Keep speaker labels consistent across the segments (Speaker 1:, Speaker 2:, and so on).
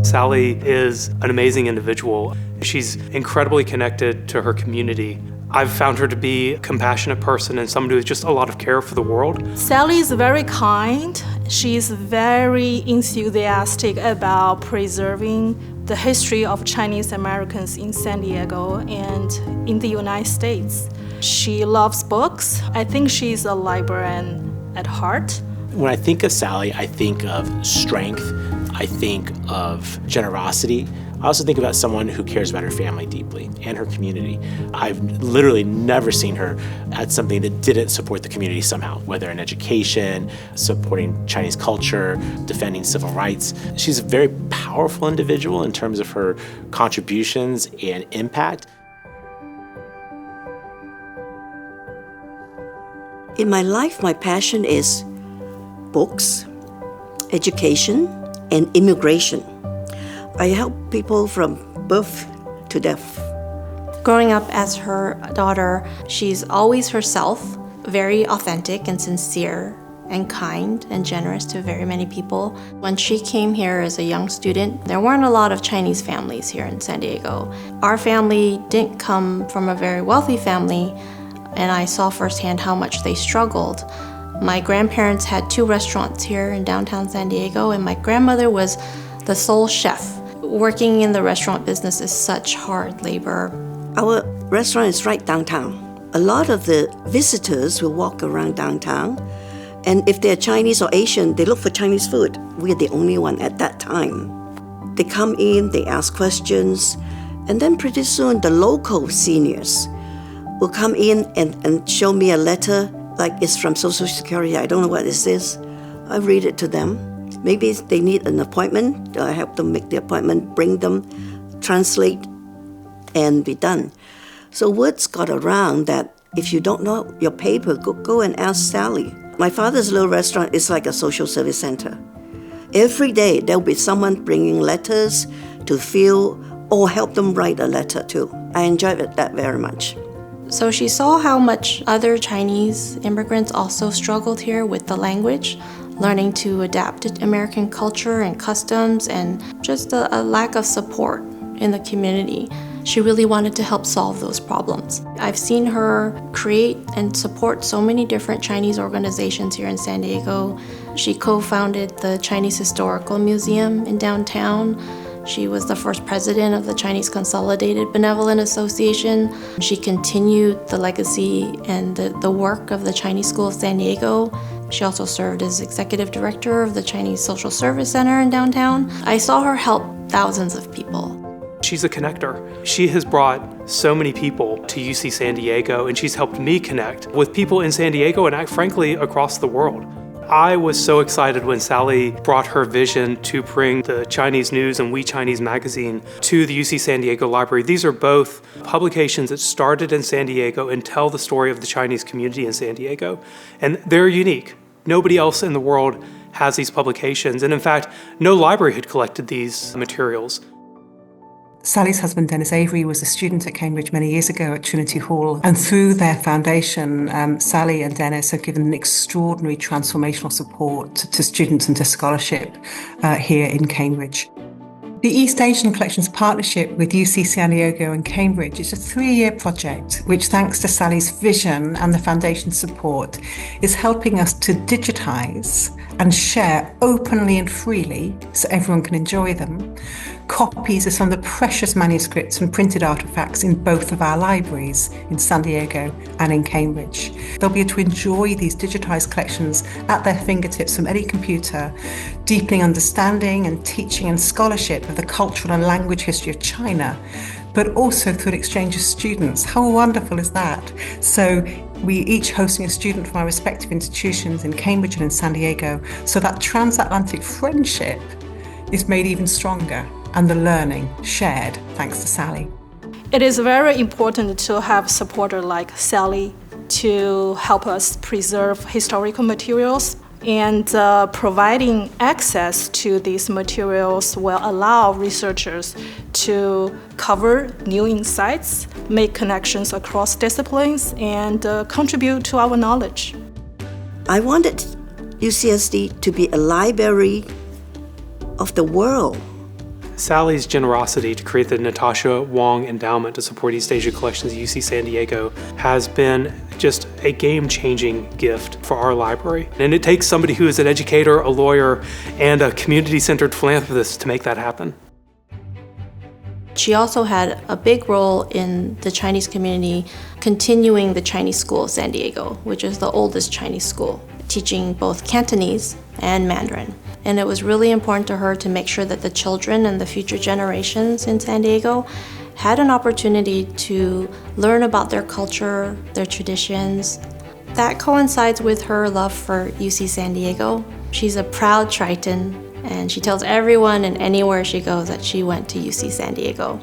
Speaker 1: Sally is an amazing individual. She's incredibly connected to her community. I've found her to be a compassionate person and somebody with just a lot of care for the world.
Speaker 2: Sally is very kind. She's very enthusiastic about preserving the history of Chinese Americans in San Diego and in the United States. She loves books. I think she's a librarian at heart.
Speaker 3: When I think of Sally, I think of strength. I think of generosity. I also think about someone who cares about her family deeply and her community. I've literally never seen her at something that didn't support the community somehow, whether in education, supporting Chinese culture, defending civil rights. She's a very powerful individual in terms of her contributions and impact.
Speaker 4: In my life, my passion is books, education, and immigration. I help people from birth to death.
Speaker 5: Growing up as her daughter, she's always herself, very authentic and sincere and kind and generous to very many people. When she came here as a young student, there weren't a lot of Chinese families here in San Diego. Our family didn't come from a very wealthy family, and I saw firsthand how much they struggled. My grandparents had 2 restaurants here in downtown San Diego, and my grandmother was the sole chef. Working in the restaurant business is such hard labor.
Speaker 4: Our restaurant is right downtown. A lot of the visitors will walk around downtown, and if they're Chinese or Asian, they look for Chinese food. We're the only one at that time. They come in, they ask questions, and then pretty soon the local seniors will come in and show me a letter, like it's from Social Security. I don't know what this is. I read it to them. Maybe they need an appointment. I help them make the appointment, bring them, translate, and be done. So words got around that if you don't know your paper, go and ask Sally. My father's little restaurant is like a social service center. Every day there'll be someone bringing letters to fill or help them write a letter too. I enjoyed that very much.
Speaker 5: So she saw how much other Chinese immigrants also struggled here with the language, learning to adapt to American culture and customs, and just a lack of support in the community. She really wanted to help solve those problems. I've seen her create and support so many different Chinese organizations here in San Diego. She co-founded the Chinese Historical Museum in downtown. She was the first president of the Chinese Consolidated Benevolent Association. She continued the legacy and the work of the Chinese School of San Diego. She also served as executive director of the Chinese Social Service Center in downtown. I saw her help thousands of people.
Speaker 1: She's a connector. She has brought so many people to UC San Diego, and she's helped me connect with people in San Diego and frankly across the world. I was so excited when Sally brought her vision to bring the Chinese News and We Chinese magazine to the UC San Diego Library. These are both publications that started in San Diego and tell the story of the Chinese community in San Diego. And they're unique. Nobody else in the world has these publications. And in fact, no library had collected these materials.
Speaker 6: Sally's husband, Dennis Avery, was a student at Cambridge many years ago at Trinity Hall. And through their foundation, Sally and Dennis have given extraordinary transformational support to students and to scholarship here in Cambridge. The East Asian Collections partnership with UC San Diego and Cambridge is a 3-year project, which thanks to Sally's vision and the foundation's support, is helping us to digitize and share openly and freely, so everyone can enjoy them, copies of some of the precious manuscripts and printed artifacts in both of our libraries, in San Diego and in Cambridge. They'll be able to enjoy these digitized collections at their fingertips from any computer, deepening understanding and teaching and scholarship of the cultural and language history of China, but also through an exchange of students. How wonderful is that? So we each hosting a student from our respective institutions in Cambridge and in San Diego, so that transatlantic friendship is made even stronger and the learning shared thanks to Sally.
Speaker 2: It is very important to have a supporter like Sally to help us preserve historical materials, and providing access to these materials will allow researchers to cover new insights, make connections across disciplines, and contribute to our knowledge.
Speaker 4: I wanted UCSD to be a library of the world.
Speaker 1: Sally's generosity to create the Natasha Wong Endowment to support East Asia collections at UC San Diego has been just a game-changing gift for our library. And it takes somebody who is an educator, a lawyer, and a community-centered philanthropist to make that happen.
Speaker 5: She also had a big role in the Chinese community continuing the Chinese school of San Diego, which is the oldest Chinese school, teaching both Cantonese and Mandarin. And it was really important to her to make sure that the children and the future generations in San Diego had an opportunity to learn about their culture, their traditions. That coincides with her love for UC San Diego. She's a proud Triton, and she tells everyone and anywhere she goes that she went to UC San Diego.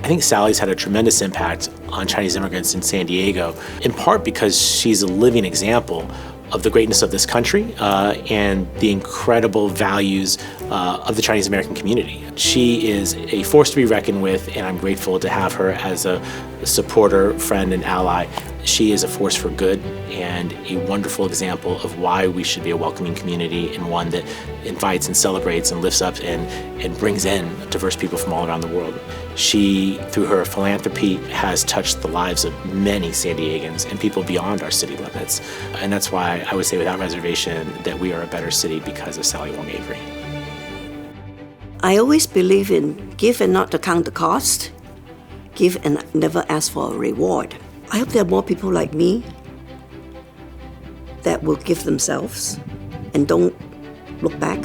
Speaker 3: I think Sally's had a tremendous impact on Chinese immigrants in San Diego, in part because she's a living example of the greatness of this country and the incredible values of the Chinese American community. She is a force to be reckoned with, and I'm grateful to have her as a supporter, friend, and ally. She is a force for good and a wonderful example of why we should be a welcoming community, and one that invites and celebrates and lifts up and brings in diverse people from all around the world. She, through her philanthropy, has touched the lives of many San Diegans and people beyond our city limits. And that's why I would say without reservation that we are a better city because of Sally WongAvery.
Speaker 4: I always believe in give and not to count the cost, give and never ask for a reward. I hope there are more people like me that will give themselves and don't look back.